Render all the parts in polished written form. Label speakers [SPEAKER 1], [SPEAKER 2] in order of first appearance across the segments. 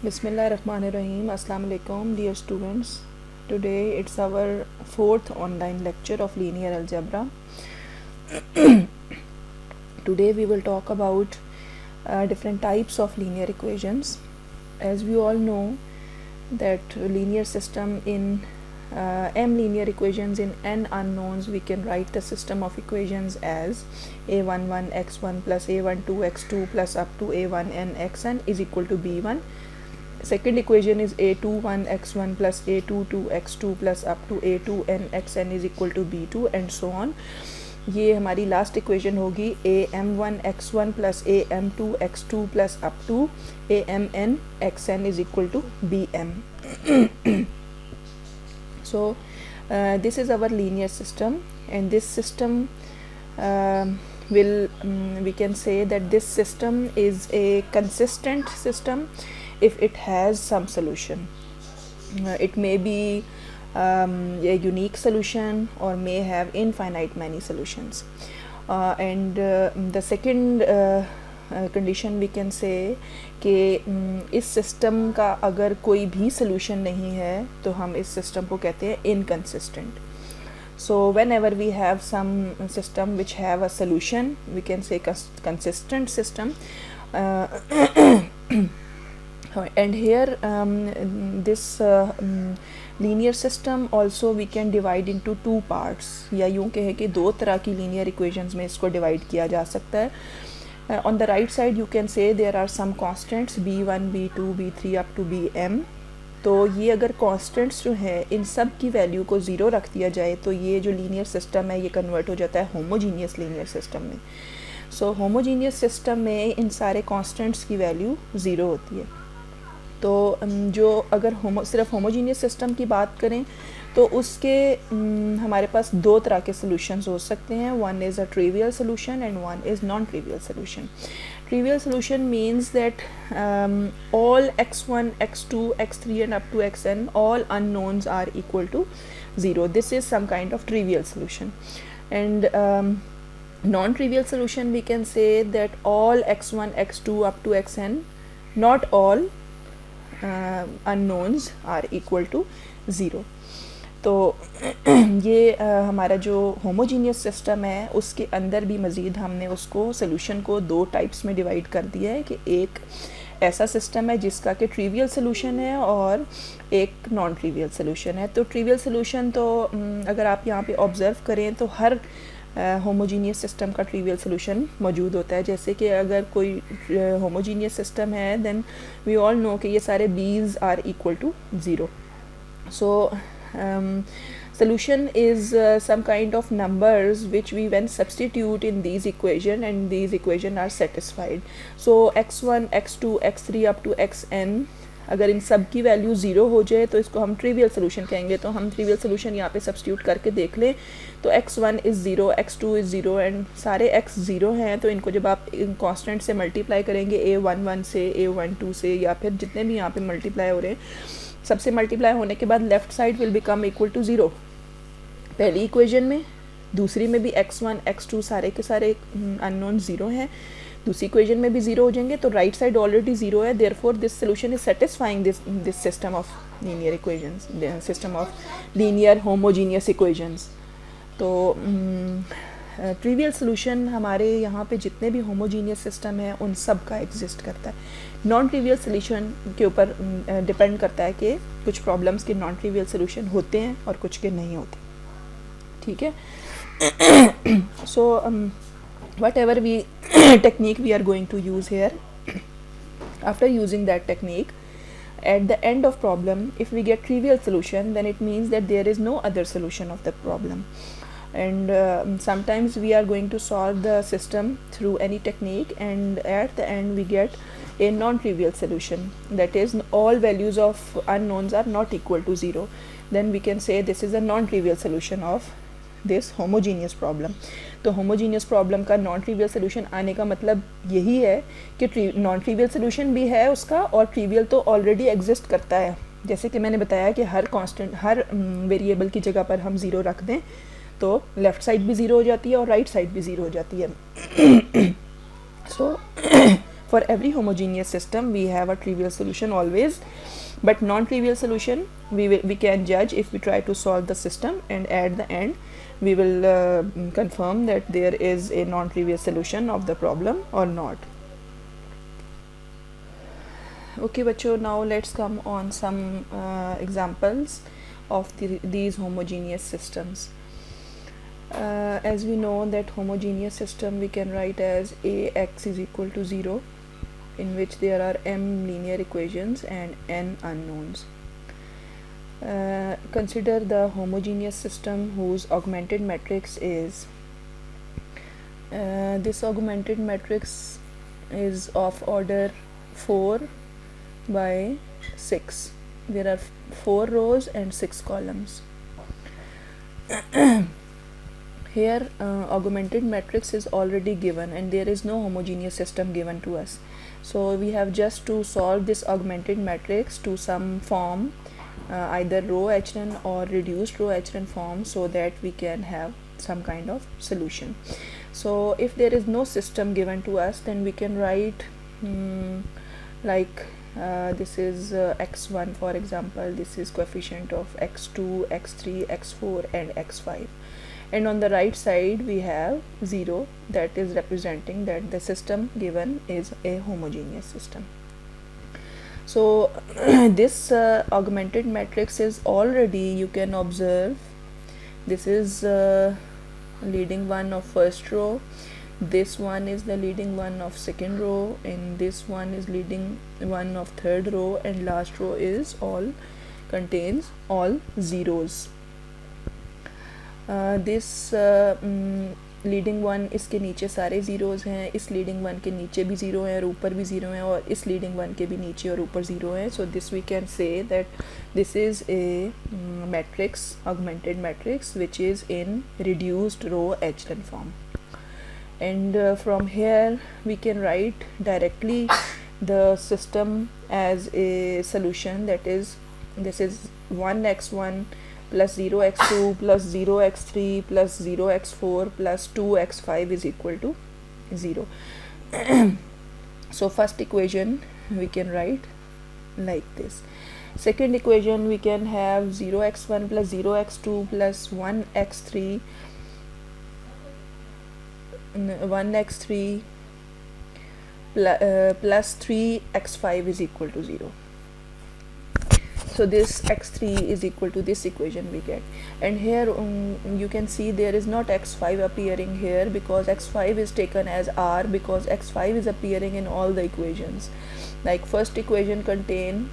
[SPEAKER 1] Bismillahirrahmanirrahim. Assalamu alaikum, dear students. Today it's our fourth online lecture of linear algebra. Today we will talk about different types of linear equations. As we all know that linear system in m linear equations in n unknowns, we can write the system of equations as a11 x1 plus a12 x2 plus up to a1n xn is equal to b1. Second equation is a21 x1 plus a22 x2 plus up to a2n xn is equal to b2 and so on. ये हमारी last equation होगी am1 x1 plus am2 x2 plus up to amn xn is equal to bm. So this is our linear system, and this system we can say that this system is a consistent system if it has some solution. It may be a unique solution or may have infinite many solutions, and the second condition we can say कि इस system का अगर कोई भी solution नहीं है तो हम इस सिस्टम को कहते हैं inconsistent. So whenever we have some system which have a solution, we can say consistent system. And here this linear system also we can divide into two parts, या यूँ कहे कि दो तरह की linear equations में इसको divide किया जा सकता है. On the right side you can say there are some constants b1 b2 b3 up to bm. तो ये अगर constants जो है इन सब की वैल्यू को ज़ीरो रख दिया जाए तो ये जो लीनियर सिस्टम है ये कन्वर्ट हो जाता है होमोजीनियस लीनियर सिस्टम में. सो होमोजीनियस सिस्टम में इन सारे कांस्टेंट्स की वैल्यू ज़ीरो होती है. तो जो अगर सिर्फ होमोजीनियस सिस्टम की बात करें तो उसके हमारे पास दो तरह के सॉल्यूशंस हो सकते हैं. One is a trivial solution and one is non trivial solution. Trivial solution means that all x1, x2, x3 and up to xn, all unknowns are equal to 0. This is some kind of trivial solution. And non-trivial solution we can say that all x1, x2 up to xn, not all unknowns are equal to 0. तो ये हमारा जो homogeneous system है उसके अंदर भी मज़ीद हमने उसको सोल्यूशन को दो टाइप्स में डिवाइड कर दिया है कि एक ऐसा सिस्टम है जिसका कि ट्रिवियल सोल्यूशन है और एक नॉन ट्रिवियल सोल्यूशन है. तो ट्रिवियल सोल्यूशन तो अगर आप यहाँ पे ऑब्ज़र्व करें तो हर होमोजीनियस सिस्टम का ट्रिवियल सोल्यूशन मौजूद होता है. जैसे कि अगर कोई होमोजीनियस सिस्टम है देन वी ऑल नो कि ये सारे b's are equal to zero. So solution is some kind of numbers which we when substitute in these equation and these equation are satisfied. So x1 x2 x3 up to xn अगर इन सब की value zero हो जाए तो इसको हम trivial solution कहेंगे. तो हम ट्रिवियल सोल्यूशन यहाँ पे सब्स्टिट्यूट करके देख लें तो x1 is zero, x2 is zero and सारे x ज़ीरो हैं. तो इनको जब आप कांस्टेंट से मल्टीप्लाई करेंगे a11 से a12 से या फिर जितने भी यहाँ पे मल्टीप्लाई हो रहे हैं सबसे मल्टीप्लाई होने के बाद left side will become equal to zero पहली इक्वेशन में. दूसरी में भी x1 x2 सारे के सारे अननोन ज़ीरो हैं. दूसरी इक्वेशन में भी ज़ीरो हो जाएंगे तो राइट साइड ऑलरेडी ज़ीरो है. Therefore this solution is satisfying this system of linear equations, system of linear homogeneous equations. तो ट्रिवियल सोल्यूशन हमारे यहाँ पे जितने भी होमोजीनियस सिस्टम है उन सब का एग्जिस्ट करता है. नॉन ट्रिवियल सोल्यूशन के ऊपर डिपेंड करता है कि कुछ प्रॉब्लम्स के नॉन ट्रिवियल सोल्यूशन होते हैं और कुछ के नहीं होते. ठीक है. सो whatever we technique we are going to use here, after using that technique at the end of problem if we get trivial solution then it means that there is no other solution of the problem. And sometimes we are going to solve the system through any technique and at the end we get a non-trivial solution, that is all values of unknowns are not equal to 0. Then we can say this is a non-trivial solution of this homogeneous problem. तो homogeneous problem का non-trivial solution आने का मतलब यही है कि non-trivial solution भी है उसका और trivial तो already exist करता है. जैसे कि मैंने बताया कि हर constant हर variable की जगह पर हम ज़ीरो रख दें तो लेफ़्ट साइड भी ज़ीरो हो जाती है और राइट साइड भी ज़ीरो हो जाती है. सो For every homogeneous system we have a trivial solution always, but non-trivial solution we can judge if we try to solve the system, and at the end we will confirm that there is a non-trivial solution of the problem or not. Okay bachcho, now let's come on some examples of these homogeneous systems. As we know that homogeneous system we can write as Ax is equal to 0, in which there are m linear equations and n unknowns. Consider the homogeneous system whose augmented matrix is this augmented matrix is of order 4 by 6. There are 4 rows and 6 columns. Here augmented matrix is already given and there is no homogeneous system given to us, so we have just to solve this augmented matrix to some form, either row echelon or reduced row echelon form, so that we can have some kind of solution. So if there is no system given to us, then we can write like this is x1 for example, this is coefficient of x2, x3, x4 and x5, and on the right side we have 0, that is representing that the system given is a homogeneous system. So this augmented matrix is already, you can observe, this is leading one of first row, this one is the leading one of second row, and this one is leading one of third row, and last row is all contains all zeros. This leading one इसके नीचे सारे zeros हैं, इस leading one के नीचे भी zero हैं और ऊपर भी ज़ीरो हैं, और इस लीडिंग वन के भी नीचे और ऊपर ज़ीरो हैं. So this we can say that this is a matrix, augmented matrix which is in reduced row echelon form. And from here we can write directly the system as a solution, that is this is 1x1 plus 0x2 plus 0x3 plus 0x4 plus 2x5 is equal to 0. So first equation we can write like this. Second equation we can have 0x1 plus 0x2 plus 1x3 plus 3x5 is equal to 0. So this x3 is equal to this equation we get, and here you can see there is not x5 appearing here because x5 is taken as r, because x5 is appearing in all the equations. Like first equation contain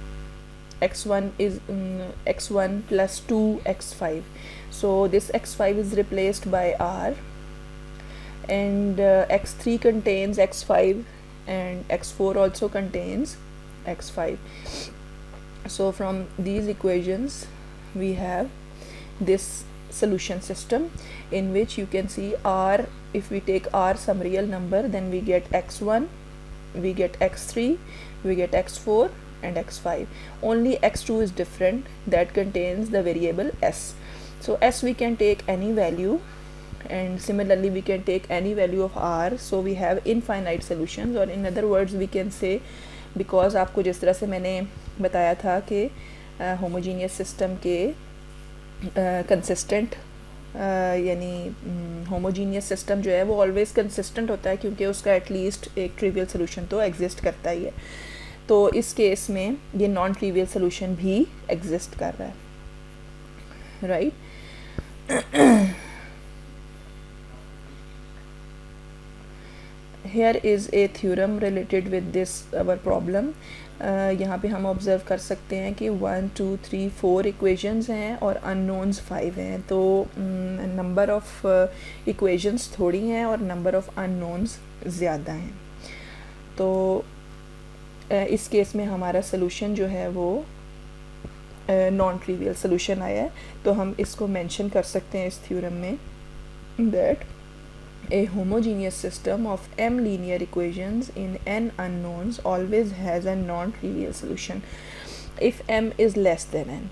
[SPEAKER 1] x1 is x1 plus 2x5, so this x5 is replaced by r, and x3 contains x5 and x4 also contains x5. So from these equations we have this solution system in which you can see r, if we take r some real number, then we get x1, we get x3, we get x4 and x5. Only x2 is different, that contains the variable s. So s we can take any value, and similarly we can take any value of r, so we have infinite solutions. or in other words we can say, because आपको जिस तरह से मैंने बताया था कि homogeneous system के consistent यानी होमोजीनियस सिस्टम जो है वो ऑलवेज़ कंसिस्टेंट होता है क्योंकि उसका एटलीस्ट एक ट्रिवियल सोल्यूशन तो एग्जिस्ट करता ही है. तो इस केस में ये नॉन ट्रिवियल सोल्यूशन भी एग्जिस्ट कर रहा है, right. Here is a theorem related with this our problem. यहाँ पे हम ऑब्ज़र्व कर सकते हैं कि 1 2 3 4 इक्वेशंस हैं और अननोन्स 5 हैं, तो नंबर ऑफ इक्वेशंस थोड़ी हैं और नंबर ऑफ अननोन्स ज़्यादा हैं. तो इस केस में हमारा सोल्यूशन जो है वो नॉन ट्रिवियल सोल्यूशन आया है. तो हम इसको मेंशन कर सकते हैं इस थ्योरम में that a homogeneous system of m linear equations in n unknowns always has a non-trivial solution if m is less than n.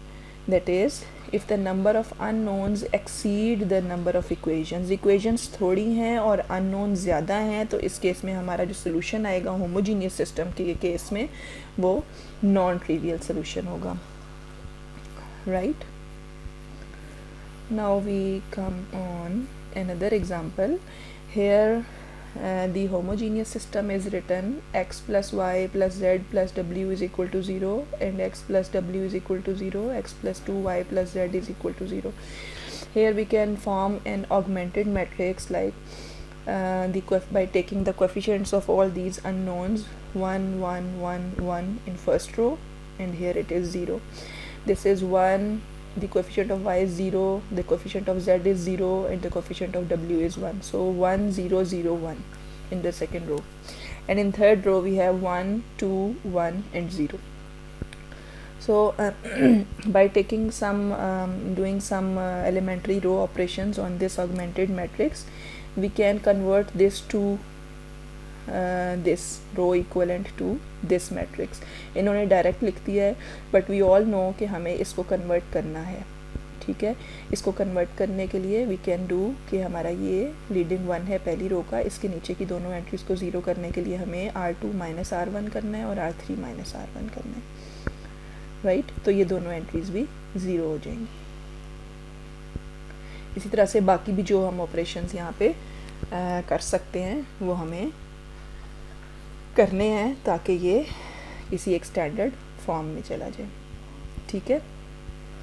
[SPEAKER 1] that is if the number of unknowns exceed the number of equations थोड़ी हैं और unknown ज़्यादा हैं, तो इस case में हमारा जो solution आएगा homogeneous system के केस में वो non trivial solution होगा, right? Now we come on another example. Here the homogeneous system is written x plus y plus z plus w is equal to 0 and x plus w is equal to 0, x plus 2y plus z is equal to 0. Here we can form an augmented matrix like by taking the coefficients of all these unknowns 1 1 1 1 in first row, and here it is 0. This is 1, the coefficient of y is 0, the coefficient of z is 0, and the coefficient of w is 1. So 1 0 0 1 in the second row, and in third row we have 1 2 1 and 0. So by taking some doing some elementary row operations on this augmented matrix, we can convert this to this row equivalent to this matrix. इन्होंने direct लिख दिया है, but we all know कि हमें इसको convert करना है, ठीक है? इसको कन्वर्ट करने के लिए वी कैन डू कि हमारा ये लीडिंग 1 है पहली रो का, इसके नीचे की दोनों एंट्रीज को ज़ीरो करने के लिए हमें R2 माइनस R1 करना है और R3 माइनस R1 करना है, राइट? तो ये दोनों एंट्रीज भी ज़ीरो हो जाएंगी। इसी तरह से बाकी भी जो हम ऑपरेशंस यहाँ पे कर सकते हैं वो हमें करने हैं ताकि ये किसी एक स्टैंडर्ड फॉर्म में चला जाए, ठीक है?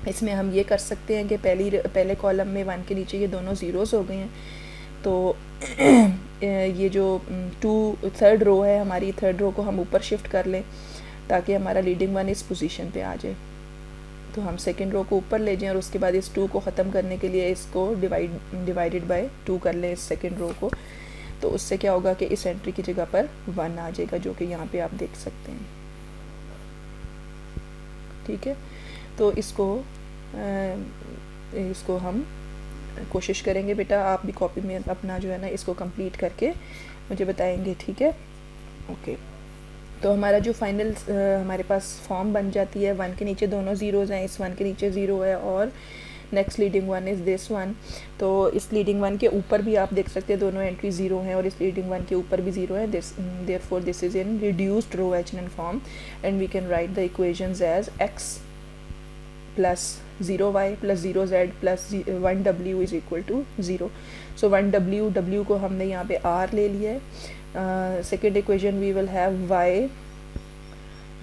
[SPEAKER 1] इसमें हम ये कर सकते हैं कि पहले कॉलम में 1 के नीचे ये दोनों ज़ीरोज़ हो गए हैं, तो ये जो थर्ड रो है हमारी, थर्ड रो को हम ऊपर शिफ्ट कर लें ताकि हमारा लीडिंग 1 इस पोजीशन पे आ जाए। तो हम सेकेंड रो को ऊपर ले जाएं और उसके बाद इस 2 को ख़त्म करने के लिए इसको डिवाइडेड बाय 2 कर लें इस सेकेंड रो को, तो उससे क्या होगा कि इस एंट्री की जगह पर 1 आ जाएगा, जो कि यहाँ पे आप देख सकते हैं, ठीक है? तो इसको हम कोशिश करेंगे। बेटा आप भी कॉपी में अपना जो है ना इसको कंप्लीट करके मुझे बताएंगे, ठीक है? ओके, तो हमारा जो फाइनल हमारे पास फॉर्म बन जाती है, 1 के नीचे दोनों ज़ीरोज़ हैं, इस 1 के नीचे 0 है और नेक्स्ट लीडिंग 1 इज़ दिस 1। तो इस लीडिंग 1 के ऊपर भी आप देख सकते हैं दोनों एंट्री 0 हैं और इस लीडिंग 1 के ऊपर भी 0 है। Therefore this is in reduced row echelon form and we can write the equations as x plus 0y plus 0z plus 1w is equal to 0। So 1w को हमने यहाँ पे r ले लिया है। Second equation we will have y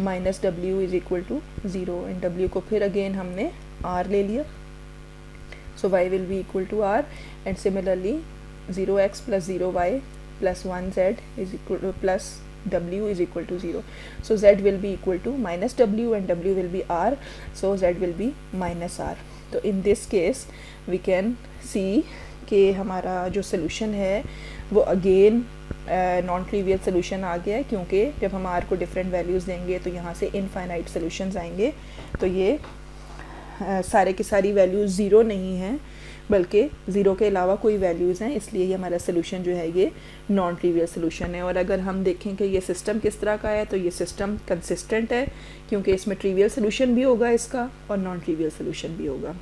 [SPEAKER 1] minus w is equal to 0 and w को फिर again हमने r ले लिया, so y will be equal to r, and similarly 0x plus 0y plus 1z is equal to plus w is equal to 0. So z will be equal to minus w and w will be r, so z will be minus r. तो in this case we can see कि हमारा जो solution है वो again non trivial solution आ गया है, क्योंकि जब हम r को डिफरेंट वैल्यूज़ देंगे तो यहाँ से इनफाइनाइट सोल्यूशंस आएंगे। तो ये सारे की सारी वैल्यूज़ ज़ीरो नहीं हैं बल्कि ज़ीरो के अलावा कोई वैल्यूज़ हैं, इसलिए ये हमारा सोल्यूशन जो है ये नॉन ट्रिवियल सोल्यूशन है। और अगर हम देखें कि ये सिस्टम किस तरह का है तो ये सिस्टम कंसिस्टेंट है, क्योंकि इसमें ट्रिवियल सोल्यूशन भी होगा इसका और नॉन ट्रिवियल सोल्यूशन भी होगा,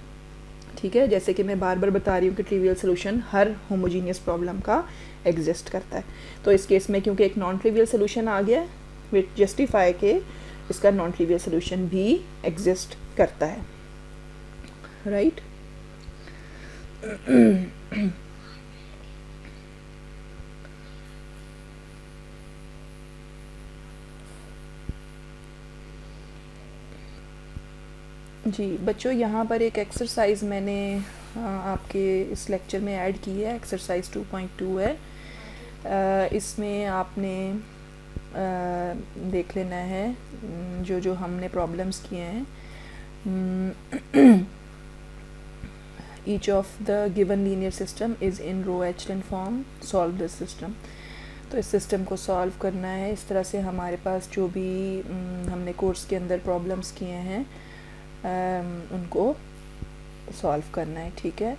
[SPEAKER 1] ठीक है? जैसे कि मैं बार बार बता रही हूँ कि ट्रिवियल सोल्यूशन हर होमोजीनियस प्रॉब्लम का एग्जिस्ट करता है। तो इस केस में क्योंकि एक नॉन ट्रिवियल सोल्यूशन आ गया, विच जस्टिफाई के इसका नॉन ट्रिवियल सोल्यूशन भी एग्जिस्ट करता है, राइट? जी बच्चों, यहाँ पर एक एक्सरसाइज मैंने आपके इस लेक्चर में ऐड की है, एक्सरसाइज 2.2 है। इसमें आपने देख लेना है जो हमने प्रॉब्लम्स किए हैं। Each of the given linear system is in row echelon form, solve this system. तो इस सिस्टम को सॉल्व करना है। इस तरह से हमारे पास जो भी हमने कोर्स के अंदर प्रॉब्लम्स किए हैं उनको सॉल्व करना है, ठीक है?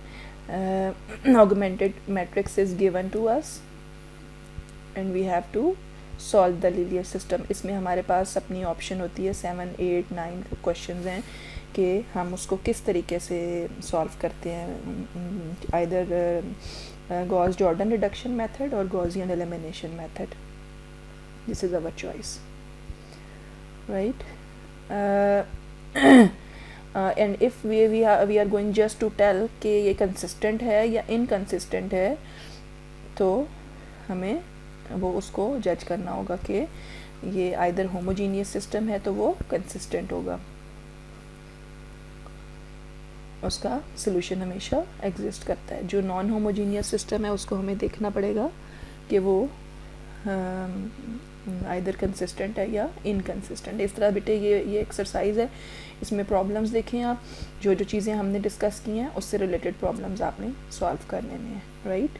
[SPEAKER 1] Augmented matrix is given to us and we have to solve the linear system, इसमें हमारे पास अपनी ऑप्शन होती है 7, 8, 9 क्वेश्चंस हैं कि हम उसको किस तरीके से सॉल्व करते हैं, either Gauss Jordan reduction method और Gaussian elimination method. This is our choice, right. And if we are going just to tell कि ये कंसिस्टेंट है या इनकंसिस्टेंट है, तो हमें वो उसको जज करना होगा कि ये आइदर होमोजीनियस सिस्टम है तो वो कंसिस्टेंट होगा, उसका सोल्यूशन हमेशा एग्जिस्ट करता है. जो नॉन होमोजीनियस सिस्टम है उसको हमें देखना पड़ेगा कि वो आइदर कंसिस्टेंट है या इनकंसिस्टेंट. इस तरह बेटे ये एक्सरसाइज है, इसमें प्रॉब्लम्स देखें आप, जो जो चीज़ें हमने डिस्कस की हैं उससे रिलेटेड प्रॉब्लम्स आपने सॉल्व करने में, राइट.